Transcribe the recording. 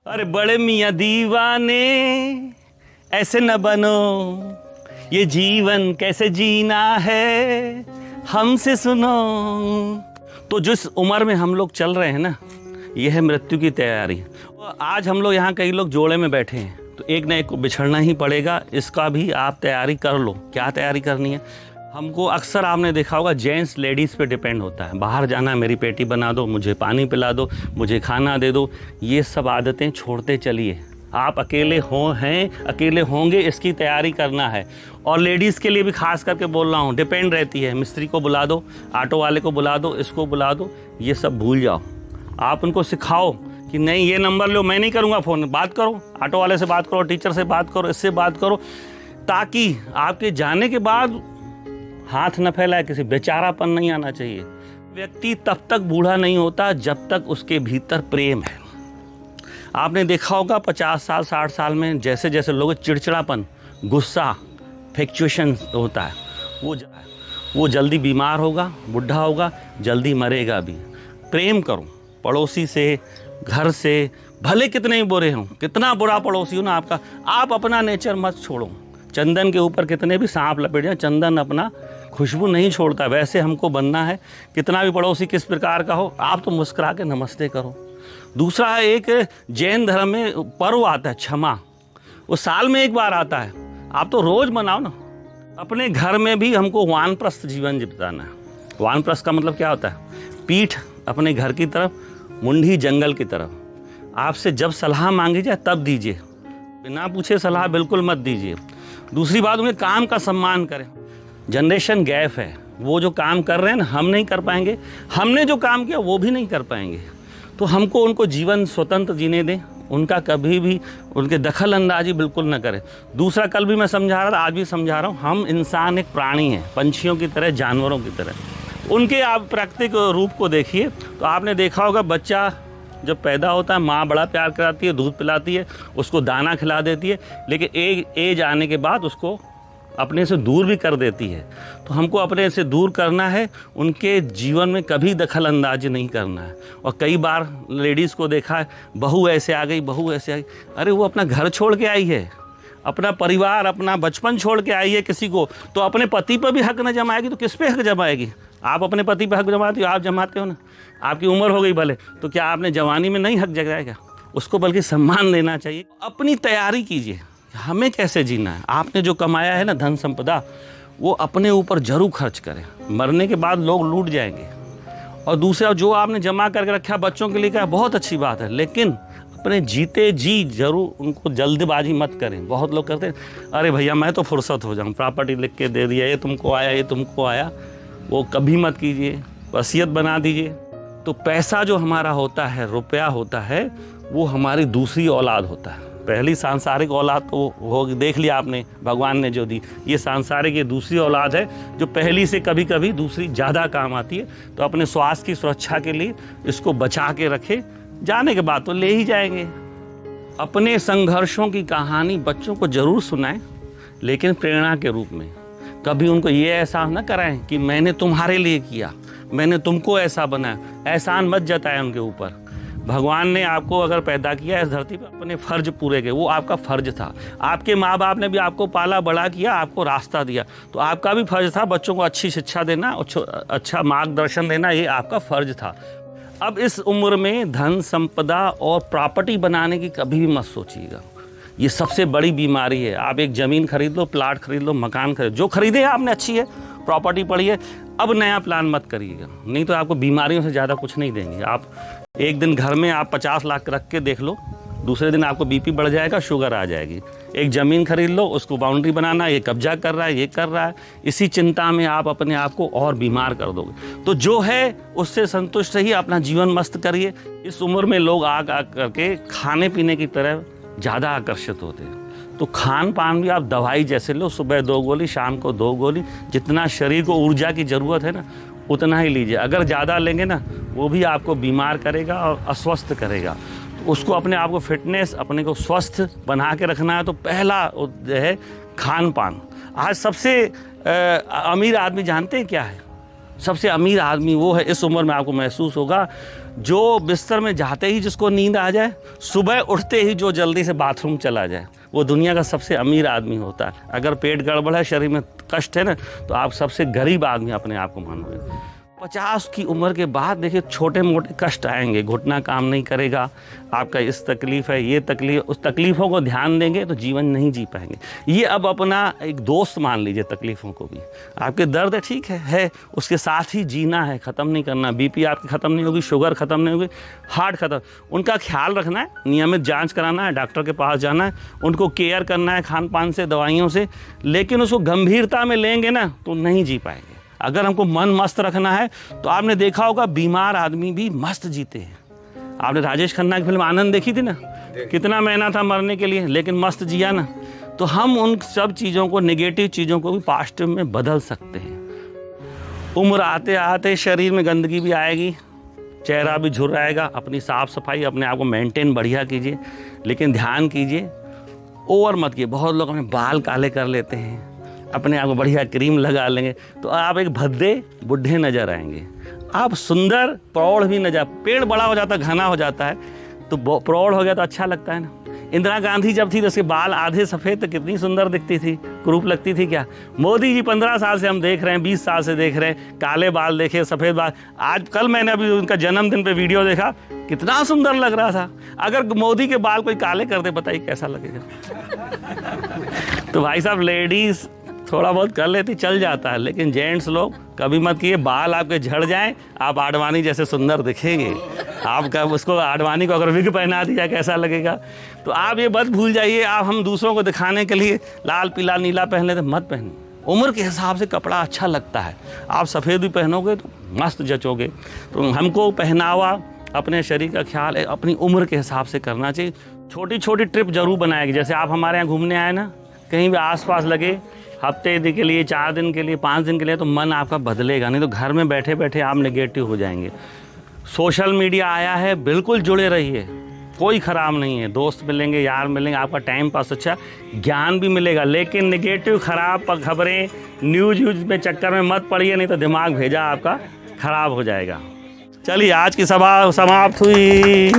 अरे बड़े मियाँ दीवाने ऐसे न बनो, ये जीवन कैसे जीना है हमसे सुनो। तो जिस उम्र में हम लोग चल रहे हैं ना, यह है मृत्यु की तैयारी। आज हम लोग यहाँ कई लोग जोड़े में बैठे हैं, तो एक न एक को बिछड़ना ही पड़ेगा। इसका भी आप तैयारी कर लो। क्या तैयारी करनी है? हमको अक्सर आपने देखा होगा जेंट्स लेडीज़ पे डिपेंड होता है। बाहर जाना है, मेरी पेटी बना दो, मुझे पानी पिला दो, मुझे खाना दे दो। ये सब आदतें छोड़ते चलिए। आप अकेले अकेले होंगे, इसकी तैयारी करना है। और लेडीज़ के लिए भी खास करके बोल रहा हूँ, डिपेंड रहती है। मिस्त्री को बुला दो, ऑटो वाले को बुला दो, इसको बुला दो, ये सब भूल जाओ। आप उनको सिखाओ कि नहीं ये नंबर लो, मैं नहीं करूँगा फ़ोन, बात करो, ऑटो वाले से बात करो, टीचर से बात करो, इससे बात करो, ताकि आपके जाने के बाद हाथ न फैलाए, किसी बेचारापन नहीं आना चाहिए। व्यक्ति तब तक बूढ़ा नहीं होता जब तक उसके भीतर प्रेम है। आपने देखा होगा 50 साल 60 साल में जैसे जैसे लोग चिड़चिड़ापन, गुस्सा, फ्लक्चुएशन होता है, वो जल्दी बीमार होगा, बुढ़ा होगा, जल्दी मरेगा भी। प्रेम करो पड़ोसी से, घर से, भले कितने ही बुरे हों, कितना बुरा पड़ोसी हो ना आपका, आप अपना नेचर मत छोड़ो। चंदन के ऊपर कितने भी सांप लपेट जाए, चंदन अपना खुशबू नहीं छोड़ता। वैसे हमको बनना है। कितना भी पड़ोसी किस प्रकार का हो, आप तो मुस्कुरा के नमस्ते करो। दूसरा, एक जैन धर्म में पर्व आता है क्षमा, वो साल में एक बार आता है, आप तो रोज मनाओ ना। अपने घर में भी हमको वानप्रस्थ जीवन बिताना है। वानप्रस्थ का मतलब क्या होता है? पीठ अपने घर की तरफ, मुंडी जंगल की तरफ। आपसे जब सलाह मांगी जाए तब दीजिए, बिना पूछे सलाह बिल्कुल मत दीजिए। दूसरी बात, उनके काम का सम्मान करें। जनरेशन गैप है, वो जो काम कर रहे हैं ना, हम नहीं कर पाएंगे, हमने जो काम किया वो भी नहीं कर पाएंगे। तो हमको उनको जीवन स्वतंत्र जीने दें, उनका कभी भी उनके दखल अंदाजी बिल्कुल न करें। दूसरा, कल भी मैं समझा रहा था, आज भी समझा रहा हूँ, हम इंसान एक प्राणी हैं, पंछियों की तरह, जानवरों की तरह। उनके आप प्राकृतिक रूप को देखिए तो आपने देखा होगा, बच्चा जब पैदा होता है माँ बड़ा प्यार कराती है, दूध पिलाती है, उसको दाना खिला देती है, लेकिन एक एज आने के बाद उसको अपने से दूर भी कर देती है। तो हमको अपने से दूर करना है, उनके जीवन में कभी दखल अंदाजी नहीं करना है। और कई बार लेडीज़ को देखा है, बहू ऐसे आ गई, बहू ऐसे आ गई। अरे वो अपना घर छोड़ के आई है, अपना परिवार, अपना बचपन छोड़ के आई है किसी को, तो अपने पति पर भी हक न जमाएगी तो किस पे हक जमाएगी? आप अपने पति पर हक जमाते हो, आप जमाते हो ना। आपकी उम्र हो गई भले, तो क्या आपने जवानी में नहीं हक जगाएगा? उसको बल्कि सम्मान देना चाहिए। अपनी तैयारी कीजिए, हमें कैसे जीना है। आपने जो कमाया है ना धन संपदा, वो अपने ऊपर जरूर खर्च करें। मरने के बाद लोग लूट जाएंगे। और दूसरा, जो आपने जमा करके रखा बच्चों के लिए, क्या बहुत अच्छी बात है, लेकिन अपने जीते जी जरूर उनको जल्दबाजी मत करें। बहुत लोग करते हैं, अरे भैया मैं तो फुर्सत हो जाऊँ, प्रॉपर्टी लिख के दे दिया, ये तुमको आया, ये तुमको आया। वो कभी मत कीजिए, वसीयत बना दीजिए। तो पैसा जो हमारा होता है, रुपया होता है, वो हमारी दूसरी औलाद होता है। पहली सांसारिक औलाद तो हो देख लिया आपने, भगवान ने जो दी। ये सांसारिक, ये दूसरी औलाद है जो पहली से कभी कभी दूसरी ज़्यादा काम आती है। तो अपने स्वास्थ्य की सुरक्षा के लिए इसको बचा के रखे, जाने के बाद तो ले ही जाएंगे। अपने संघर्षों की कहानी बच्चों को जरूर सुनाएं, लेकिन प्रेरणा के रूप में। कभी उनको ये एहसास न कराएं कि मैंने तुम्हारे लिए किया, मैंने तुमको ऐसा बनाया। एहसान मत जताएं उनके ऊपर। भगवान ने आपको अगर पैदा किया इस धरती पर, अपने फ़र्ज पूरे किए, वो आपका फ़र्ज था। आपके माँ बाप ने भी आपको पाला बड़ा किया, आपको रास्ता दिया, तो आपका भी फ़र्ज था बच्चों को अच्छी शिक्षा देना, अच्छा मार्गदर्शन देना, ये आपका फ़र्ज था। अब इस उम्र में धन संपदा और प्रॉपर्टी बनाने की कभी भी मत सोचिएगा। ये सबसे बड़ी बीमारी है। आप एक ज़मीन खरीद लो, प्लाट खरीद लो, मकान खरीद, जो खरीदे आपने अच्छी है, प्रॉपर्टी पड़ी है, अब नया प्लान मत करिएगा, नहीं तो आपको बीमारियों से ज़्यादा कुछ नहीं देंगे। आप एक दिन घर में आप 50 लाख रख के देख लो, दूसरे दिन आपको बीपी बढ़ जाएगा, शुगर आ जाएगी। एक ज़मीन खरीद लो, उसको बाउंड्री बनाना, ये कब्जा कर रहा है, ये कर रहा है, इसी चिंता में आप अपने आप को और बीमार कर दोगे। तो जो है उससे संतुष्ट रहिए, अपना जीवन मस्त करिए। इस उम्र में लोग आ करके खाने पीने की तरह ज़्यादा आकर्षित होते हैं। तो खान पान भी आप दवाई जैसे लो, सुबह 2 गोली, शाम को 2 गोली। जितना शरीर को ऊर्जा की ज़रूरत है ना, उतना ही लीजिए। अगर ज़्यादा लेंगे ना, वो भी आपको बीमार करेगा और अस्वस्थ करेगा। तो उसको अपने आप को फिटनेस, अपने को स्वस्थ बना के रखना है। तो पहला जो है खान पान। आज सबसे अमीर आदमी जानते हैं क्या है? सबसे अमीर आदमी वो है, इस उम्र में आपको महसूस होगा, जो बिस्तर में जाते ही जिसको नींद आ जाए, सुबह उठते ही जो जल्दी से बाथरूम चला जाए, वो दुनिया का सबसे अमीर आदमी होता है। अगर पेट गड़बड़ है, शरीर में कष्ट है ना, तो आप सबसे गरीब आदमी अपने आप को मानोगे। 50 की उम्र के बाद देखिए छोटे मोटे कष्ट आएंगे, घुटना काम नहीं करेगा, आपका इस तकलीफ़ है, ये तकलीफ, उस तकलीफ़ों को ध्यान देंगे तो जीवन नहीं जी पाएंगे। ये अब अपना एक दोस्त मान लीजिए तकलीफ़ों को भी। आपके दर्द है, ठीक है, उसके साथ ही जीना है, ख़त्म नहीं करना। बीपी आपकी ख़त्म नहीं होगी, शुगर ख़त्म नहीं होगी, हार्ट ख़त्म, उनका ख्याल रखना है, नियमित जाँच कराना है, डॉक्टर के पास जाना है, उनको केयर करना है खान पान से, दवाइयों से। लेकिन उसको गंभीरता में लेंगे ना तो नहीं जी पाएंगे। अगर हमको मन मस्त रखना है तो आपने देखा होगा बीमार आदमी भी मस्त जीते हैं। आपने राजेश खन्ना की फिल्म आनंद देखी थी ना, कितना महीना था मरने के लिए, लेकिन मस्त जिया ना। तो हम उन सब चीज़ों को, नेगेटिव चीज़ों को भी पॉजिटिव में बदल सकते हैं। उम्र आते आते शरीर में गंदगी भी आएगी, चेहरा भी झुर्राएगा। अपनी साफ़ सफाई, अपने आप को मेंटेन बढ़िया कीजिए, लेकिन ध्यान कीजिए ओवर मत कीजिए। बहुत लोग अपने बाल काले कर लेते हैं, अपने आप को बढ़िया क्रीम लगा लेंगे, तो आप एक भद्दे बुढ़े नज़र आएंगे। आप सुंदर प्रौढ़ भी नजर, पेड़ बड़ा हो जाता है, घना हो जाता है, तो प्रौढ़ हो गया तो अच्छा लगता है ना। इंदिरा गांधी जब थी तो उसके बाल आधे सफ़ेद, तो कितनी सुंदर दिखती थी, कुरूप लगती थी क्या। मोदी जी 15 साल से हम देख रहे हैं, 20 साल से देख रहे हैं, काले बाल देखे, सफ़ेद बाल। आज कल मैंने अभी उनका जन्मदिन पे वीडियो देखा, कितना सुंदर लग रहा था। अगर मोदी के बाल कोई काले कर दे, बताइए कैसा लगेगा। तो भाई साहब, लेडीज़ थोड़ा बहुत कर लेती, चल जाता है, लेकिन जेंट्स लोग कभी मत किए। बाल आपके झड़ जाएं, आप आडवाणी जैसे सुंदर दिखेंगे। आपका उसको, आडवाणी को अगर विग पहना दिया कैसा लगेगा। तो आप ये मत भूल जाइए, आप हम दूसरों को दिखाने के लिए लाल पीला नीला पहन लेते, मत पहने। उम्र के हिसाब से कपड़ा अच्छा लगता है। आप सफ़ेद भी पहनोगे तो मस्त जचोगे। तो हमको पहनावा, अपने शरीर का ख्याल अपनी उम्र के हिसाब से करना चाहिए। छोटी छोटी ट्रिप जरूर बनाएगी। जैसे आप हमारे यहाँ घूमने आए ना, कहीं भी आसपास लगे, हफ्ते के लिए, 4 दिन के लिए, 5 दिन के लिए, तो मन आपका बदलेगा। नहीं तो घर में बैठे बैठे आप नेगेटिव हो जाएंगे। सोशल मीडिया आया है, बिल्कुल जुड़े रहिए, कोई ख़राब नहीं है। दोस्त मिलेंगे, यार मिलेंगे, आपका टाइम पास अच्छा, ज्ञान भी मिलेगा। लेकिन नेगेटिव ख़राब खबरें, न्यूज़ में चक्कर में मत पड़िए, नहीं तो दिमाग भेजा आपका ख़राब हो जाएगा। चलिए, आज की सभा समाप्त हुई।